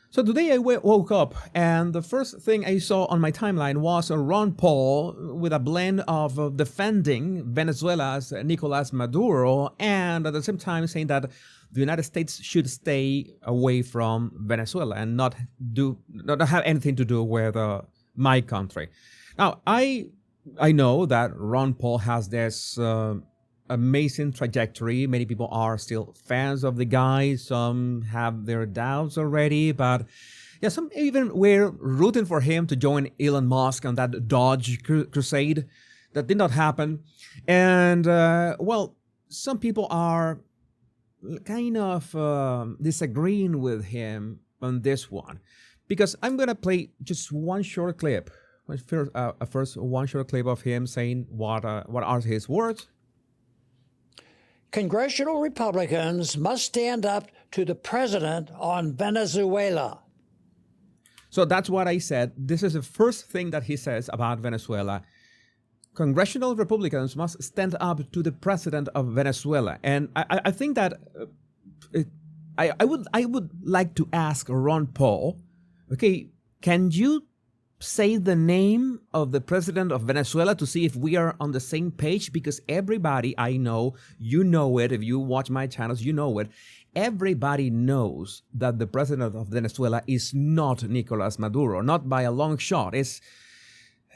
So today I woke up and the first thing I saw on my timeline was Ron Paul with a blend of defending Venezuela's Nicolas Maduro and at the same time saying that the United States should stay away from Venezuela and not have anything to do with my country. Now I know that Ron Paul has this amazing trajectory. Many people are still fans of the guy. Some have their doubts already, but yeah, some even were rooting for him to join Elon Musk on that Dodge crusade. That did not happen. And well, some people are kind of disagreeing with him on this one, because I'm gonna play just one short clip. First, one short clip of him saying what are his words. Congressional Republicans must stand up to the president on Venezuela. So that's what I said. This is the first thing that he says about Venezuela. Congressional Republicans must stand up to the president of Venezuela. And I think that I would like to ask Ron Paul, okay, can you say the name of the president of Venezuela to see if we are on the same page? Because everybody I know, you know it, if you watch my channels, you know it. Everybody knows that the president of Venezuela is not Nicolas Maduro, not by a long shot. It's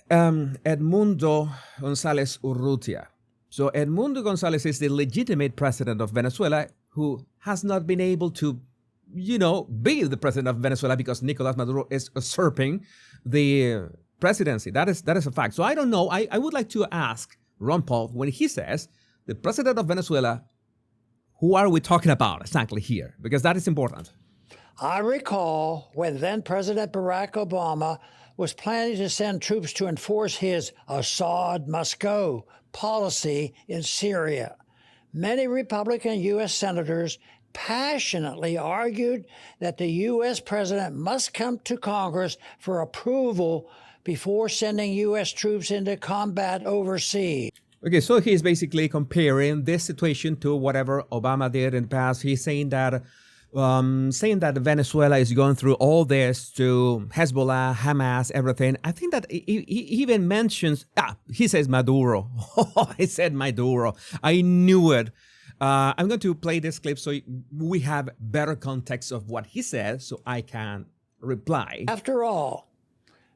Edmundo González Urrutia. So Edmundo González is the legitimate president of Venezuela who has not been able to be the president of Venezuela because Nicolas Maduro is usurping the presidency. That is a fact. So I don't know. I would like to ask Ron Paul, when he says the president of Venezuela, who are we talking about exactly here? Because that is important. I recall when then President Barack Obama was planning to send troops to enforce his Assad must go policy in Syria. Many Republican U.S. senators passionately argued that the U.S. president must come to Congress for approval before sending U.S. troops into combat overseas. Okay, so he's basically comparing this situation to whatever Obama did in the past. He's saying that Venezuela is going through all this to Hezbollah, Hamas, everything. I think that he even mentions, he says Maduro. I said Maduro. I knew it. I'm going to play this clip so we have better context of what he says so I can reply. After all,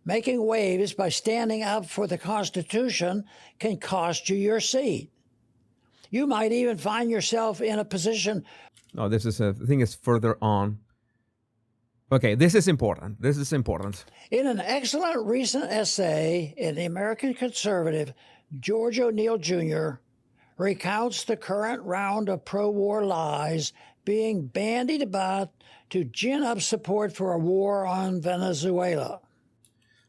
making waves by standing up for the Constitution can cost you your seat. You might even find yourself in a position. No, this is I think it's further on. Okay, this is important. This is important. In an excellent recent essay in the American Conservative, George O'Neill Jr. recounts the current round of pro-war lies being bandied about to gin up support for a war on Venezuela.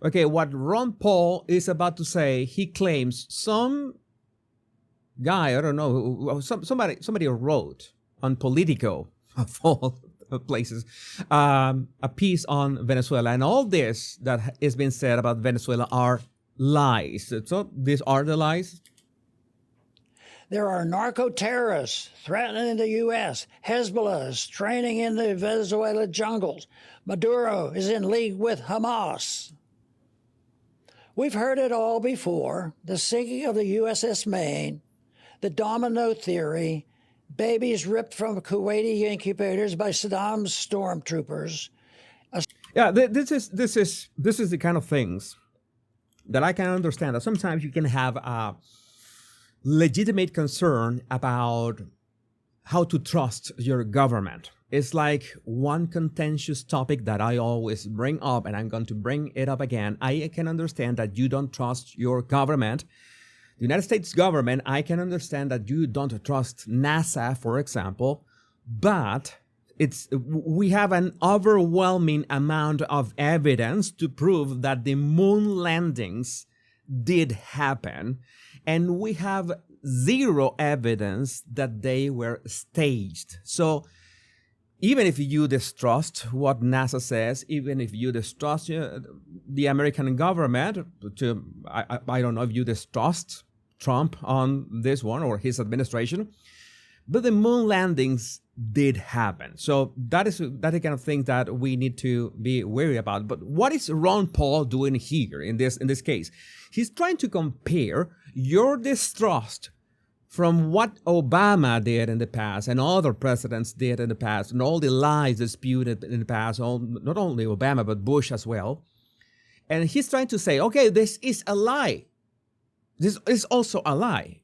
Okay, what Ron Paul is about to say, he claims some guy, I don't know, somebody wrote on Politico, of all places, a piece on Venezuela. And all this that has been said about Venezuela are lies. So these are the lies. There are narco-terrorists threatening the U.S. Hezbollah is training in the Venezuela jungles. Maduro is in league with Hamas. We've heard it all before. The sinking of the USS Maine, the domino theory, babies ripped from Kuwaiti incubators by Saddam's stormtroopers. Yeah, this is the kind of things that I can understand. That sometimes you can have a legitimate concern about how to trust your government. It's like one contentious topic that I always bring up, and I'm going to bring it up again. I can understand that you don't trust your government. The United States government, I can understand that you don't trust NASA, for example, but we have an overwhelming amount of evidence to prove that the moon landings did happen, and we have zero evidence that they were staged. So even if you distrust what NASA says, even if you distrust the American government, I don't know if you distrust Trump on this one or his administration, but the moon landings did happen. So that is the kind of thing that we need to be wary about. But what is Ron Paul doing here in this case? He's trying to compare your distrust from what Obama did in the past and other presidents did in the past and all the lies disputed in the past, not only Obama but Bush as well. And he's trying to say, okay, this is a lie. This is also a lie,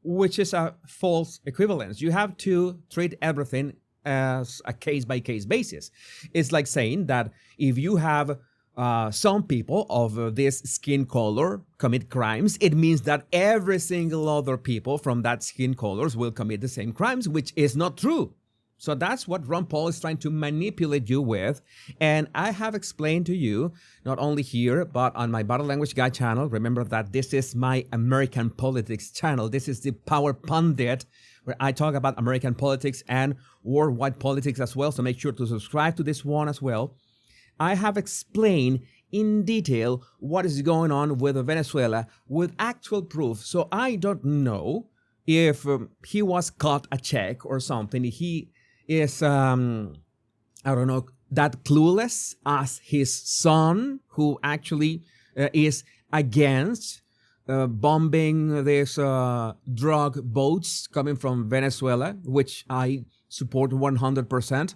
which is a false equivalence. You have to treat everything as a case-by-case basis. It's like saying that if you have some people of this skin color commit crimes, it means that every single other people from that skin colors will commit the same crimes, which is not true. So that's what Ron Paul is trying to manipulate you with. And I have explained to you, not only here, but on my Body Language Guy channel. Remember that this is my American politics channel. This is the Power Pundit, where I talk about American politics and worldwide politics as well. So make sure to subscribe to this one as well. I have explained in detail what is going on with Venezuela with actual proof. So I don't know if he was caught a check or something. He is, I don't know, that clueless as his son, who actually is against bombing these drug boats coming from Venezuela, which I support 100%.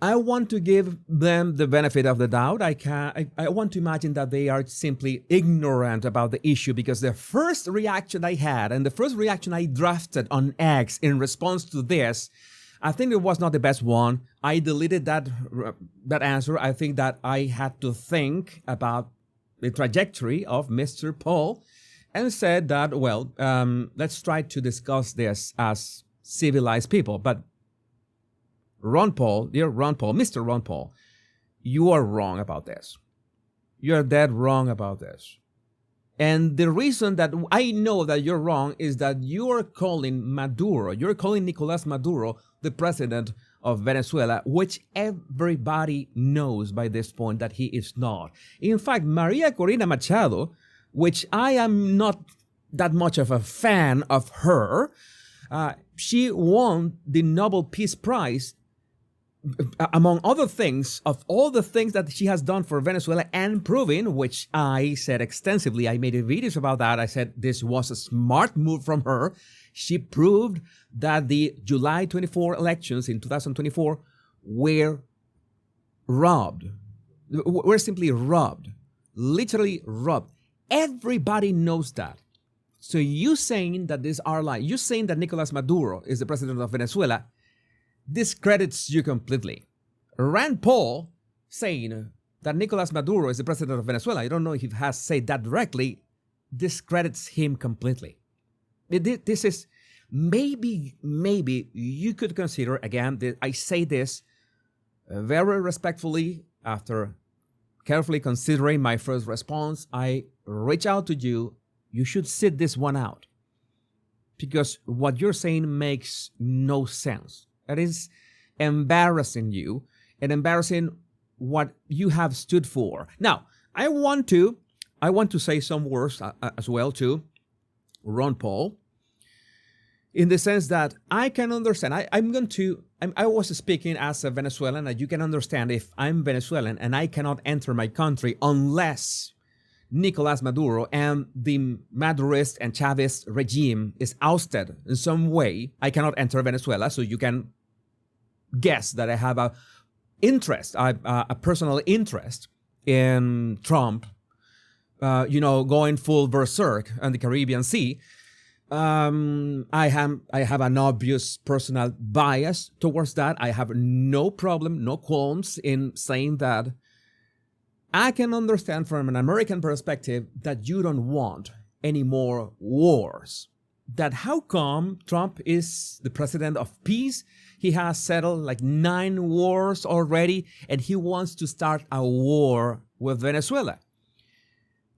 I want to give them the benefit of the doubt. I want to imagine that they are simply ignorant about the issue, because the first reaction I had and the first reaction I drafted on X in response to this, I think it was not the best one. I deleted that answer. I think that I had to think about the trajectory of Mr. Paul and said that, well, let's try to discuss this as civilized people. But Ron Paul, dear Ron Paul, Mr. Ron Paul, you are wrong about this. You're dead wrong about this. And the reason that I know that you're wrong is that you're calling Nicolas Maduro the president of Venezuela, which everybody knows by this point that he is not. In fact, Maria Corina Machado, which I am not that much of a fan of her, she won the Nobel Peace Prize, among other things, of all the things that she has done for Venezuela and proving, which I said extensively, I made videos about that. I said this was a smart move from her. She proved that the July 24 elections in 2024 were robbed. Were simply robbed. Literally robbed. Everybody knows that. So you saying that these are lies, you saying that Nicolas Maduro is the president of Venezuela, discredits you completely. Rand Paul saying that Nicolas Maduro is the president of Venezuela, I don't know if he has said that directly, discredits him completely. This is, maybe you could consider, again, I say this very respectfully after carefully considering my first response. I reach out to you. You should sit this one out, because what you're saying makes no sense. It is embarrassing you and embarrassing what you have stood for. Now, I want to say some words as well to Ron Paul, in the sense that I can understand. I was speaking as a Venezuelan, and you can understand if I'm Venezuelan and I cannot enter my country unless Nicolas Maduro and the Madurist and Chavez regime is ousted in some way. I cannot enter Venezuela, so you can guess that I have a personal interest in Trump, going full berserk on the Caribbean Sea. I have an obvious personal bias towards that. I have no problem, no qualms in saying that. I can understand from an American perspective that you don't want any more wars. That how come Trump is the president of peace? He has settled like 9 wars already, and he wants to start a war with Venezuela.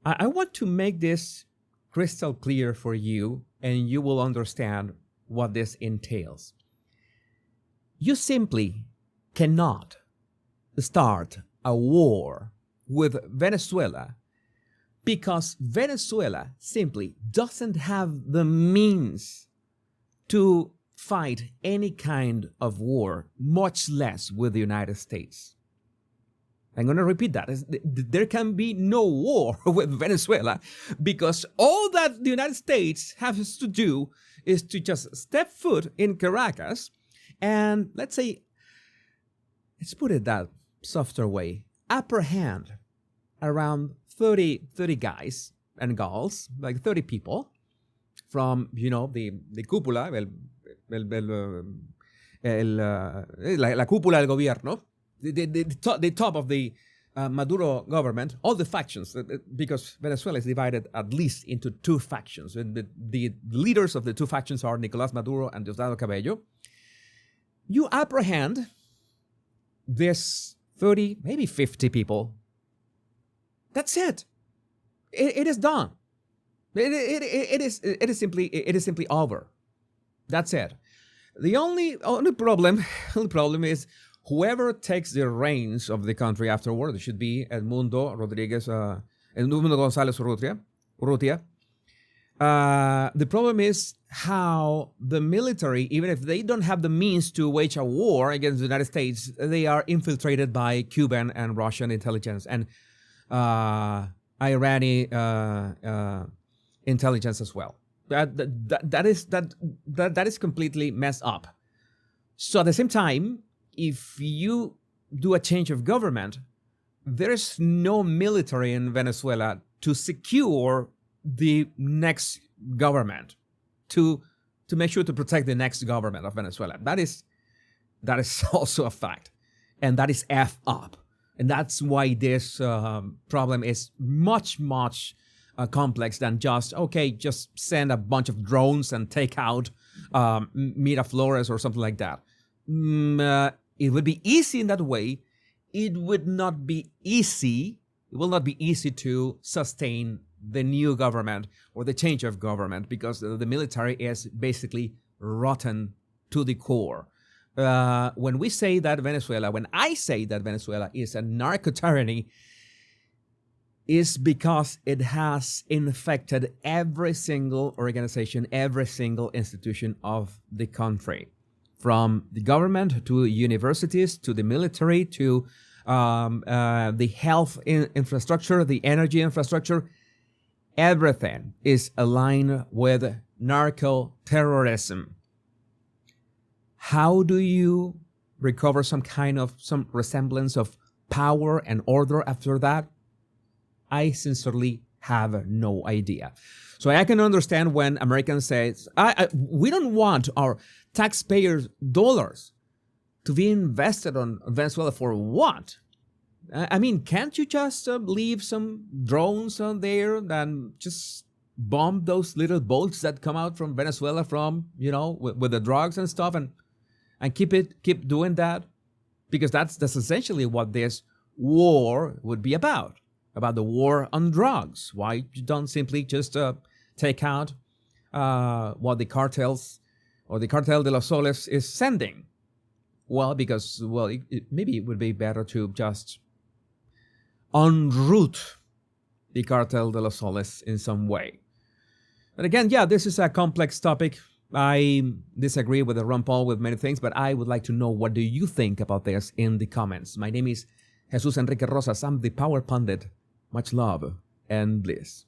I want to make this crystal clear for you, and you will understand what this entails. You simply cannot start a war with Venezuela because Venezuela simply doesn't have the means to fight any kind of war, much less with the United States. I'm going to repeat that. There can be no war with Venezuela because all that the United States has to do is to just step foot in Caracas and, let's put it that softer way, apprehend around 30 guys and girls, like 30 people from, the cúpula, la cúpula del gobierno, the top of the Maduro government, all the factions, because Venezuela is divided at least into two factions. And the leaders of the two factions are Nicolás Maduro and Diosdado Cabello. You apprehend this 30, maybe 50 people. That's it. It is done. It is simply over. That's it. The only problem is whoever takes the reins of the country afterward. It should be Edmundo González Urrutia. The problem is how the military, even if they don't have the means to wage a war against the United States, they are infiltrated by Cuban and Russian intelligence and Iranian intelligence as well. That is completely messed up. So at the same time, if you do a change of government, there is no military in Venezuela to secure the next government, to make sure to protect the next government of Venezuela. That is also a fact, and that is F up. And that's why this problem is much complex than just send a bunch of drones and take out Miraflores or something like that. It would be easy in that way. It will not be easy to sustain the new government or the change of government because the military is basically rotten to the core. When I say that Venezuela is a narco-tyranny, is because it has infected every single organization, every single institution of the country. From the government to universities to the military to the health infrastructure, the energy infrastructure, everything is aligned with narco-terrorism. How do you recover some resemblance of power and order after that? I sincerely have no idea. So I can understand when Americans say, we don't want our taxpayers' dollars to be invested on Venezuela for what? I mean, can't you just leave some drones on there and just bomb those little boats that come out from Venezuela from, with the drugs and stuff and keep doing that? Because that's essentially what this war would be about the war on drugs. Why you don't simply just take out what the cartels or the Cartel de los Soles is sending? Well, because maybe it would be better to just enroute the Cartel de los Soles in some way. But again, this is a complex topic. I disagree with Ron Paul with many things, but I would like to know, what do you think about this in the comments? My name is Jesus Enrique Rosas. I'm the Power Pundit. Much love and bliss.